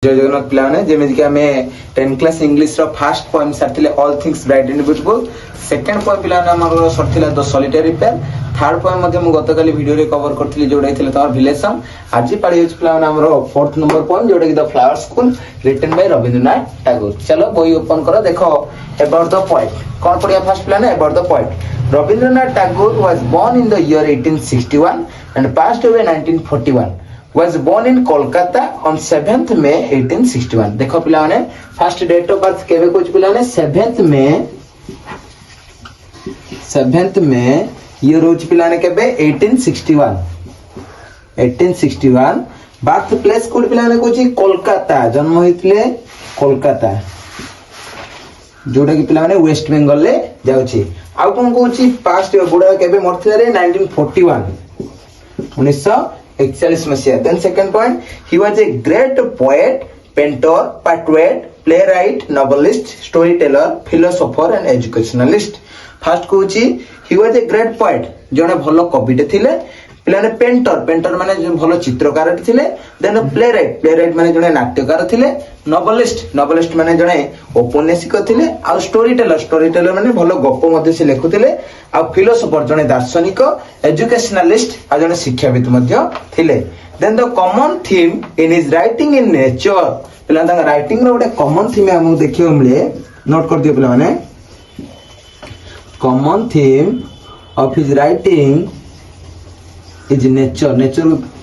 जय जगन्नाथ पिलाने जेमिति कि आमे 10 क्लास इंग्लिश रो फर्स्ट पोएम सारथिले all things bright and beautiful second poem पिलाने हमर सरथिला the solitary reaper third poem मध्ये मु गतकाली वीडियो रे कवर करथिली जोडा थिले तमर रिलेशन आज पाड़ी होछ पिलाने हमर फोर्थ नंबर पोएम जोडा कि the flower school written by Rabindranath Tagore. चलो बही ओपन करो देखो अबाउट द पोएट कोन पडिया फर्स्ट पिलाने about the poet Rabindranath Tagore was born in the year 1861 and passed away 1941 was born in Kolkata on 7th May 1861। देखो पिला माने फर्स्ट डेट ऑफ बर्थ केबे कुछ पिला माने 7th May ये रोज पिला माने केबे 1861 बर्थ प्लेस कोड पिला माने कुछ कोलकाता जन्म होइतले कोलकाता जोडा कि पिला माने वेस्ट बंगाल ले जाउची आ कोन कोची पास्ट बुडा केबे मरथिले रे 1941 मसीहा। Then second point he was a great poet painter poet playwright novelist story teller philosopher and educationalist. First कहूची he was a great poet जने भलो कविटे थिले पिलाने पेंटर माने भलो चित्रकार थिले। देन प्लेराइट माने जने नाट्यकार थिले। नॉवेलिस्ट माने जने औपन्यासिक थिले। आ स्टोरी टेलर माने भलो गप मध्ये से लेखुथिले। आ फिलोसोफर जने दार्शनिक एजुकेशनलिस्ट आ जने शिक्षाविद मध्ये थिले। Then the common theme in his writing in nature पिला तांगा राइटिंग रो गोटे कॉमन थीम हमहु देखियो मिले नोट कर दियो पिला माने common theme of his writing is nature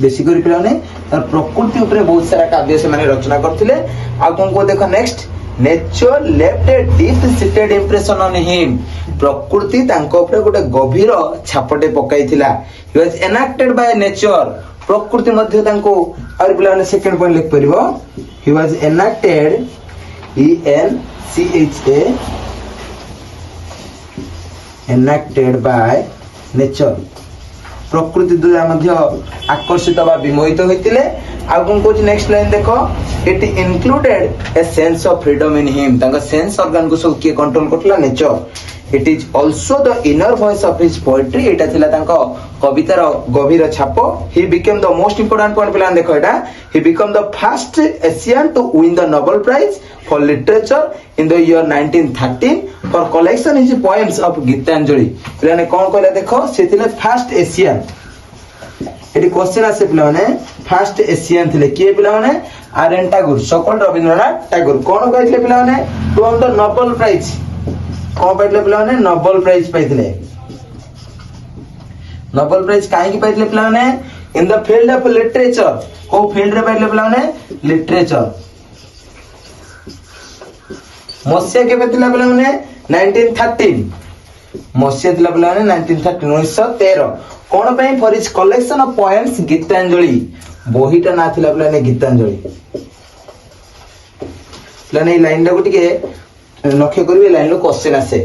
बेसी करी पिला ने तार प्रकृति ऊपर बहुत सारा काव्य से माने रचना करथिले। आ कोन को देखो next nature left a deep seated impression on him प्रकृति तांको ऊपर गोटे गभीर छापटे पकाइथिला। He was enacted by nature प्रकृति मध्ये तांको और पिला ने सेकंड पॉइंट लिख परिबो he was enacted ENCHA enacted by nature प्रकृति द्वारा मध्य आकर्षित बा विमोहित होइतिले। आ कोन कोच नेक्स्ट लाइन देखो it included a sense of freedom in him तांका सेंस ऑर्गन को सब के control Kartala nature. It is also the inner voice of his poetry एटा थिला तांका कवितार गभीर छाप। He became the most important point plan देखो एटा he become the first Asian to win the Nobel prize for literature in the year 1913 for collection his poems of Gitanjali. पिलाने कोन कहले देखो से थिले फर्स्ट एशियन एटी क्वेश्चन आसे पिलाने फर्स्ट एशियन थिले के पिलाने आर.एन. टैगोर सकल रविंद्रनाथ टैगोर कोन कहले पिलाने to on the Nobel prize कोन पाइले पिलाने नोबेल प्राइज पाइथिले। नोबेल प्राइज काहे की पाइथिले पिलाने in the field of literature को फील्ड रे पाइले पिलाने लिटरेचर। मसिया केबे थिला पिलाने 1913 मसिया थिला पिलाने 1913 कोन पई for his collection of poems Gitanjali बोहिटा ना थिला पिलाने गीतांजलि। पिलाने लाइन दा गुटिके लक्ष्य करिवे लाइन लो क्वेश्चन आसे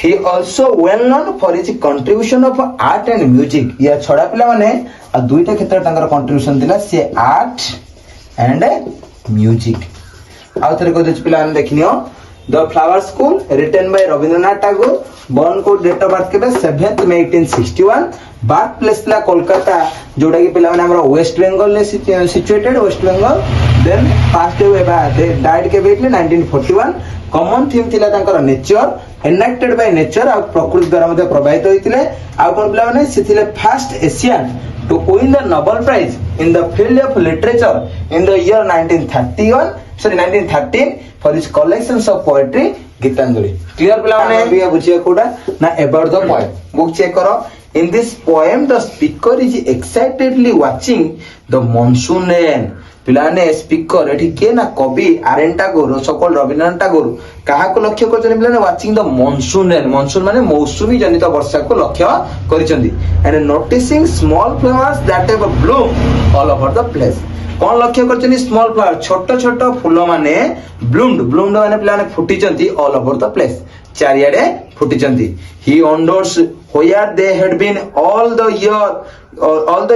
ही also well known for his contribution of art and music. या छडा पिला माने आ दुईटा क्षेत्र तांकर कंट्रीब्यूशन दिला से आर्ट एंड म्यूजिक। आ थरे को दिस पिला ने देखनियो the flower school written by Rabindranath Tagore born को डेट ऑफ बर्थ केबे 7th May 1861 बर्थ प्लेस ला कोलकाता जोडा कि पिला माने हमर वेस्ट बंगाल ले situated West Bengal. Then passed away बा दे डाइड केबे 1941 कॉमन थीम थिला तांकर नेचर एनैक्टेड बाय नेचर आ प्रकृति द्वारा मध्ये प्रभावित होइतिले। आ कोन पिला माने सिथिले first Asian to win the Nobel prize in the field of literature in the year 1913 for his collections of poetry Gitanjali. Clear पिला माने बिया बुझिया कोडा ना about the poem book check करो। In this poem the speaker is excitedly watching the monsoon rain. पिलाने speaker एठी के ना कवि आर.एन. टैगोर सकल रविंद्रनाथ टैगोर काहा को लक्ष्य करछन पिलाने watching the monsoon rain monsoon माने मौसुमी जनित वर्षा को लक्ष्य करिसंदी and noticing small flowers that have bloom all over the place. कोन लक्ष्य करछन स्मॉल फ्लावर छोट छोट फूल माने ब्लूम्ड माने पिलाने फुटिचंती ऑल ओवर द प्लेस चारियाडे फुटिचंती। He wonders where they had been all the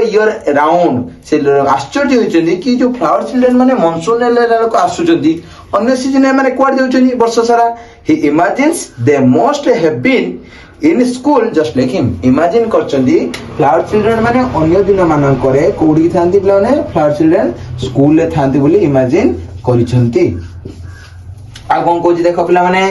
year round से आश्चर्य होइचंदी कि जो फ्लावर चिल्ड्रन माने मॉनसून ले को आसुचंदी अन्य सीजन माने क्वाड जाउचंदी वर्ष सारा। He imagines they must have been in school just like him imagine करछंदी फ्लावर चिल्ड्रन माने अन्य दिन मानन करे कोडी थांती पिला माने फ्लावर चिल्ड्रन स्कूल ले थांती बोली इमेजिन करिसंती आ कोन कोजी देखो पिला माने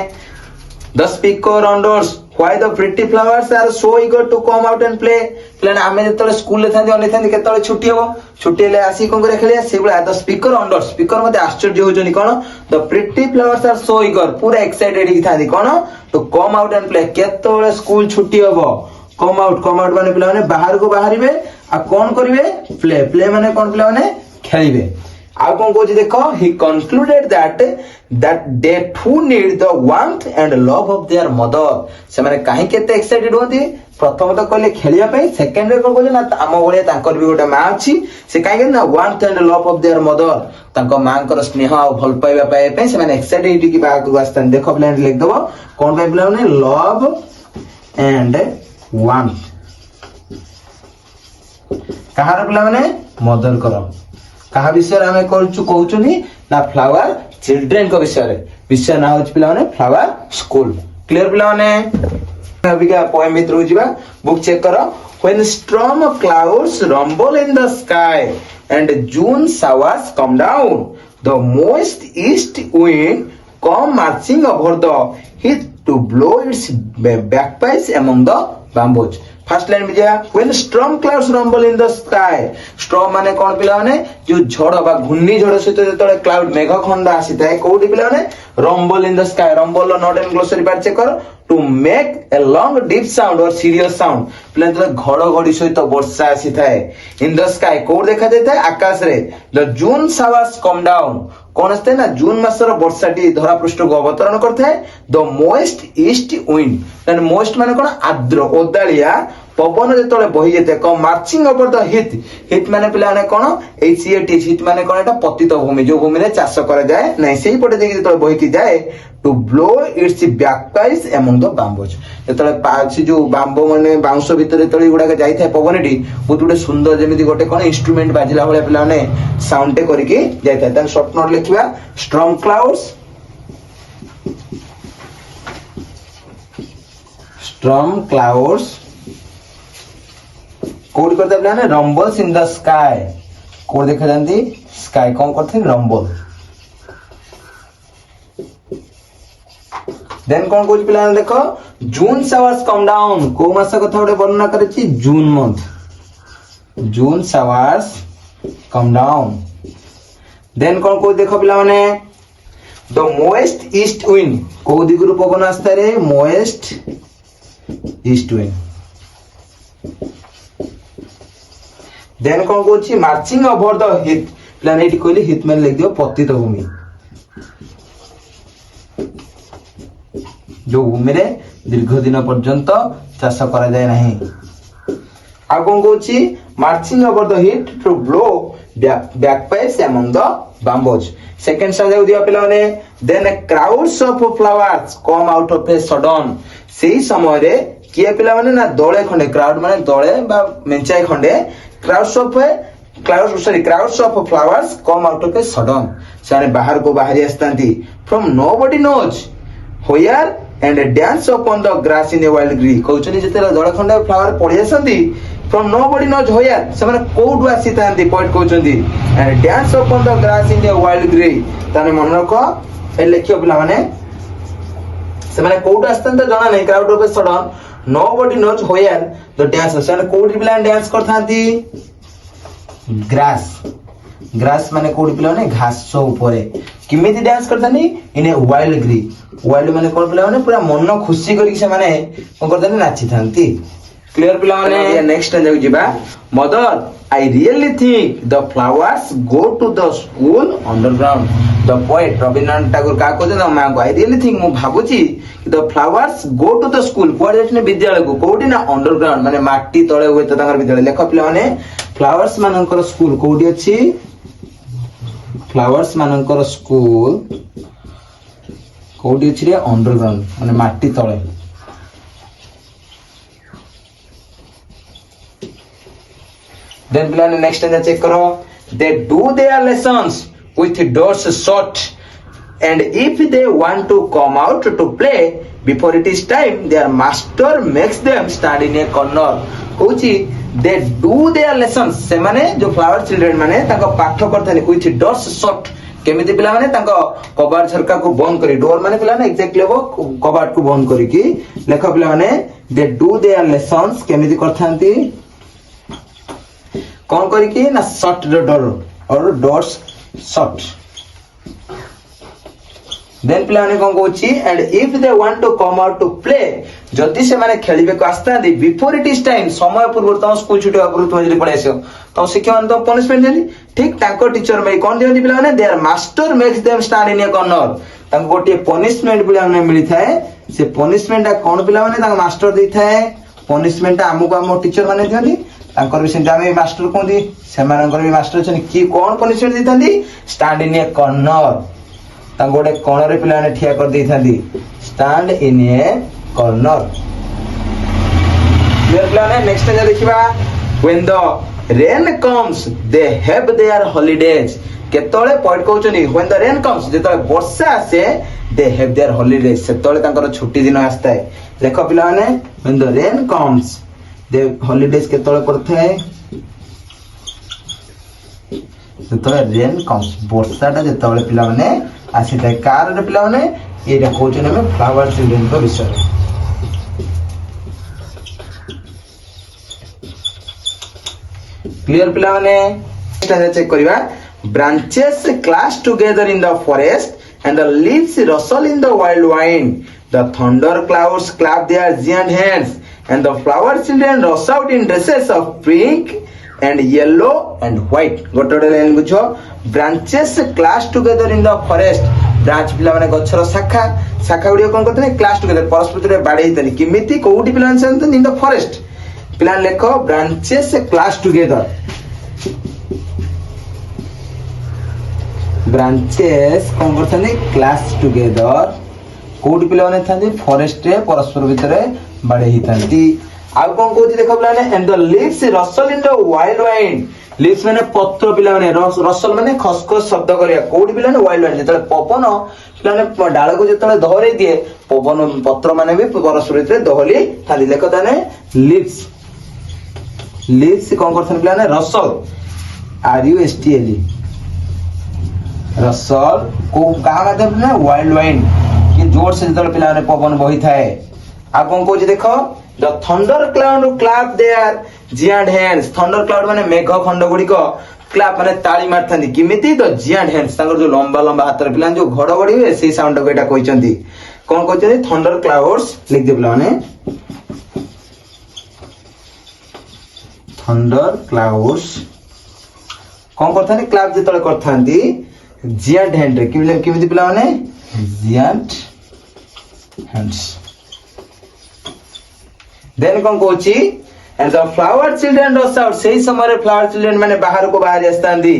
the speaker wonders why the pretty flowers are so eager to come out and play प्लान आमे जतले स्कूल ले थांती अन्य थांती केतले छुट्टी हो छुट्टी ले आसी कोन करे खेलिया से बला द स्पीकर अंडर्स स्पीकर मते आश्चर्य होजनी कोन the pretty flowers are so eager पूरा एक्साइटेड की थांती कोन to come out and play केतले स्कूल छुट्टी होबो कम आउट माने पिला माने बाहर को बाहरिबे आ कोन करिवे प्ले प्ले माने कोन पिला माने खेलिबे आ कोन कोजी देखो he concluded that they too need the warmth and love of their mother से माने काहे केते एक्साइटेड होती प्रथम तो कहले खेलिया पे सेकंड रे कोन कहले ना आम भलिया तांकर भी गोटे मां अछि से काहे के ना warmth and love of their mother तांको मां कर स्नेह आ भल पाइबा पाए पे से माने एक्साइटेड की बात को आस्तन देखो प्लान लिख दबो कोन पे पिला माने लव एंड वार्मथ कहार पिला माने मदर करो कहा विषय रे हमें करछु कहउछनी ना फ्लावर चिल्ड्रन को विषय ना होछ पिला माने फ्लावर स्कूल क्लियर पिला माने अभी का पोएम भीतर जिबा बुक चेक करो when storm clouds rumble in the sky and June showers come down the moist east wind come marching over the heath to blow its bagpipes among the bamboos first line में जा when storm clouds rumble in the sky storm माने कोन पिला माने जो झड़ बा घुन्नी झड़ सहित जतले क्लाउड मेघ खंड आसी थाए कोडी पिला माने rumble in the sky rumble note in glossary part check कर to make a long deep sound और सीरियस साउंड पिला जतले घड़घड़ी सहित वर्षा आसी थाए इन द स्काई कोड देखा जाय थाए आकाश रे the June showers come down कोन असते ना जून मासर वर्षाटी धरा पृष्ठ को अवतरण करथाय the moist east wind and moist माने कोन आर्द्र ओदालिया पवन जतले बही जेते को marching over the heath heath माने पिला माने कोन एसीएटी हिट माने कोन एटा पतित भूमि जो भूमि रे चाष करा जाय नै सेही पटे देखि जतले बही की जाय to blow its bagpipes among the bamboos जतले पाछि जो बाम्बो माने बाउंस भितर तळी गुडा के जाय थाय पवनटी बहुत गुडे सुंदर जेमिति गोटे कोन इंस्ट्रूमेंट बाजिला होले पिला माने साउंड टे करिके जाय थाय तन शॉर्ट नोट लिखिबा स्ट्रॉन्ग क्लाउड्स कोड करते पिला ने रंबल्स इन द स्काई कोड देखा जानती स्काई कौन करते रंबल देन कौन कोच पिला ने देखो जून शावर्स कम डाउन को मास कथा गोटे वर्णना करे छी जून मंथ जून शावर्स कम डाउन देन कौन कोच देखो पिला माने द मोएस्ट ईस्ट विंड को दिगुरु पवन आस्ता रे मोएस्ट ईस्ट विंड देन कौन कोची marching over the hit plan eighty कहली हिट मैंने लिख दियो पतित भूमि जो भूमि रे दीर्घ दिन पर्यंत चाष करा जाय नाही आ कौन कोची marching over the heath to blow bagpipes among the bamboos second stanza दिया पिला माने then crowds of flowers come out of a sudden सेही समय रे किए पिला माने ना दळे खंडे क्राउड माने दळे बा मेंचाई खंडे crowds of flowers come out of a sudden सारे बाहर को बाहरी आस्तांती from nobody knows where and dance upon the grass in a wild green कहउचनी जतेला दळ खंडे फ्लावर पड़ी आसंती from nobody knows where से माने कोडु आसीतांती पॉइंट कहउचंदी and dance upon the grass in a wild green ताने मन रखो ए लेखियो पिला माने से माने कोडु आस्तंत जणा नै crowd of a sudden nobody knows where the dance से कोडि पिला डांस करथांती ग्रास माने कोडी पिला ने घास ऊपर किमिति dance करथानी in a wild green wild माने कोन पिला माने पूरा मन खुशी करी से माने कोन करथानी नाची थांती क्लियर पिला माने नेक्स्ट जाउ जिबा mother I really think the flowers go to the school underground the poet Rabindranath Tagore का कहते ना मां को आई रियली थिंक मु भाबुची कि the flowers go to the school कोड जेटने विद्यालय को कोडी ना अंडरग्राउंड माने माटी तळे होय त तांगर विद्यालय लेख पिला माने फ्लावर्स मानकर स्कूल कोडी अछि फ्लावर्स मानकर स्कूल कोडी अछि रे अंडरग्राउंड माने माटी तळे देन पिला ने नेक्स्ट चेक करो they do their lessons with doors shut and if they want to come out to play before it is time, their master makes them stand in a corner. होची they do their lessons. से माने जो flower children माने ताको पाठ करथानी with doors shut. केमिति पिला माने ताको कबाड़ झरका को बंद करी, डोर माने पिला ना एक्जेक्टली वो कबाड़ को बंद करी की लेखा पिला माने they do their lessons केमिति करथांती कौन करी की ना shut the door और doors shut. देन पिलाने कौन कोची and if they want to come out to play जदि से माने खेलिबे को आस्ता दे बिफोर इट इज टाइम समय पूर्व तो स्कूल छुटी पूर्व तुम जदी पळे आसो तो शिक्षक मान तो पनिशमेंट देली ठीक ताको टीचर में कोन देली पिलाने their master makes them stand in a corner ताको गोटे पनिशमेंट पिलाने मिली थाए से पनिशमेंट कोन पिलाने ताको मास्टर दै थाए पनिशमेंट हमको हम टीचर माने दियली तांकर भी सेंटा में मास्टर कोन दी से मानकर भी मास्टर छन की कोन पनिशमेंट दैथांदी स्टैंड इन ए कॉर्नर तांको गोटे कोणरे पिलाने ठिया कर दै थांदी stand in a corner. Clear पिलाने नेक्स्ट जे देखिबा when the rain comes they have their holidays केतोळे पॉइंट कहउचनी व्हेन द रेन कम्स जेतोळे वर्षा आसे दे हैव देयर हॉलिडेज सेतोळे तांकर छुट्टी दिन आस्ताय. देखो पिलाने when the rain comes they holidays केतोळे करथाय सेतोळे रेन कम्स वर्षाटा जेतोळे पिला माने आसी थाए कार पिला माने एटा कहउचनी हम फ्लावर चिल्ड्रन को विषय. क्लियर पिला माने check करिवा branches clash together in the forest and the leaves rustle in the wild wind. The thunder clouds clap their giant hands and the flower children rush out in dresses of pink and yellow and white. गोटे line बुझो branches clash together in the forest. Branch पिला माने गछर शाखा शाखा गुडी कोन करथने class together परस्पर रे बाडे हितनी किमिति कोउडी पिला इन द फॉरेस्ट पिला लेखो ब्रांचेस क्लास टुगेदर ब्रांचेस कोन करथने क्लास टुगेदर कोउडी पिला माने थांदी फॉरेस्ट रे परस्पर भितरे बाडे हितंती. आ कोन कोथि देखो पिला ने and the leaves Russell in the wild wind. Leaves माने पत्र पिला माने रसल माने खसखस शब्द करिया कोउडी पिला ने वाइल्ड वाइंड जेतले पवन पिला ने डाळ को जेतले धरे दिए पवन पत्र माने भी परस्पर भितरे दहली थाली देखो ताने लीव्स लीव्स कोन करथन पिला ने Russell R U S T L Russell को का माध्यम ने वाइल्ड वाइंड कि जोर से जेतले पिला ने पवन बही थाए. आ कोन को जे देखो the thunder cloud clap their giant hands. thunder cloud माने मेघ खंड गुडी को क्लैप माने ताली मारथांदी किमिति तो giant hands तांगर जो लंबा लंबा हाथ रे पिलान जो घड़घड़ी हुए सेही साउंड को एटा कहिसंती कोन कहते thunder clouds लिख दे पिलाने thunder clouds कोन करथानी क्लैप जेतले करथांदी giant hand रे किमिति पिला माने giant hands. देन कोन कोची and the flower children rush out सेही समय फ्लावर चिल्ड्रन माने बाहर को बाहर आस्तांदी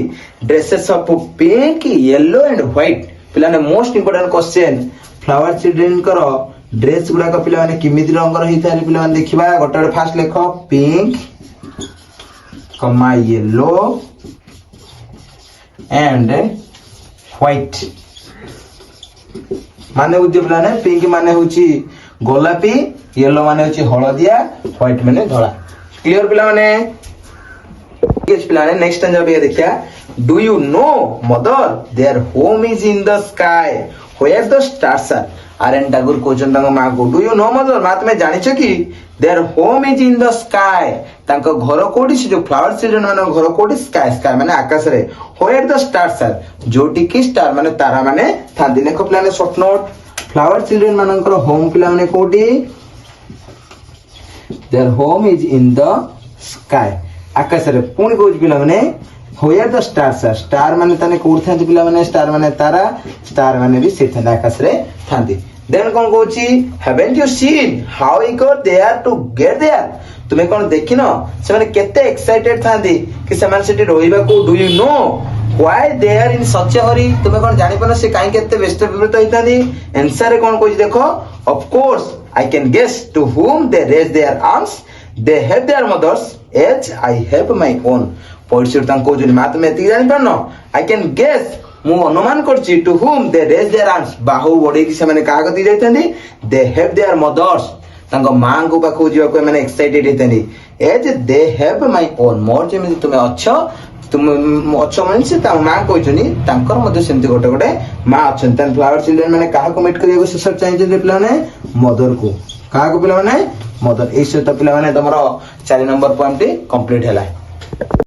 dresses of pink yellow and white. पिला ने most important question flower children करो ड्रेस गुडा को पिला माने किमिति रंग रही थारे पिला माने देखिबा गोटे फास्ट लेखो पिंक कमा येलो एंड व्हाइट. माने उद्य पिला ने पिंक माने होची गोलापी येलो माने होची हळदिया व्हाइट माने धळा. क्लियर पिला माने गेस पिला ने नेक्स्ट टाइम जब ये देखिया do you know mother their home is in the sky where the stars are. R N Tagore कोचन तंग मा को डू यू नो मदर मा तुमे जानि छ कि there home is in the sky तंग घर कोडी से जो फ्लावर चिल्ड्रन माने घर कोडी स्काई स्काई माने आकाश रे वेयर द स्टार्स आर जोटी की स्टार माने तारा माने थांदी. देखो पिला ने शॉर्ट नोट फ्लावर चिल्ड्रन मानकर होम पिला माने कोडी their home is in the sky आकाश रे. पुणी कोज पिला माने where the stars are star माने तने कोड थांती पिला माने स्टार माने तारा स्टार माने भी से थांदा आकाश रे थांती. देन कोन कोची haven't you seen how he got there to get there. तुमे कोन देखिनो से माने केते एक्साइटेड थांदी कि से माने सेठी रोइबा को. Do you no why they are in such a hurry. तुमे कोन जानि पनो से काई केते व्यस्त विवृत होइतानी. आंसर रे कोन कोची देखो of course I can guess to whom they raise their arms. They have their mothers as I have my own. Point से तांको जो मात में एति जानि पनो I can guess ମୁଁ ଅନୁମାନ କରୁଛି to whom they raise their arms ବାହୁ ବଢେଇକି ସେମାନେ କାହା କତିକି ଯାଇଛନ୍ତି ଦେ ହେଭ୍ देयर ମଦର୍ସ ତାଙ୍କ ମାଙ୍କ ପାଖକୁ ଯିବାକୁ ଏମାନେ ଏକ୍ସାଇଟେଡ ହେଇଥାନ୍ତି as they have my own ମୋର ଯେମିତି ତୁମେ ଅଛ ମାନେ ସେ ତାଙ୍କ ମା କହିଛନ୍ତି ତାଙ୍କର ମଧ୍ୟ ସେମିତି ଗୋଟେ ଗୋଟେ ମା ଅଛନ୍ତି ତାହେଲେ ଫ୍ଲାୱାର ଚିଲଡ୍ରେନ ମାନେ କାହାକୁ ମିଟ୍ କରିବାକୁ ଶେଷରେ ଚାହିଁଛନ୍ତି ପିଲାମାନେ ମଦରକୁ କାହାକୁ ପିଲାମାନେ ମଦର ଏଇ ସହିତ ପିଲାମାନେ ତମର 4 ନମ୍ବର ପଏଣ୍ଟ କମ୍ପ୍ଲିଟ ହେଲା।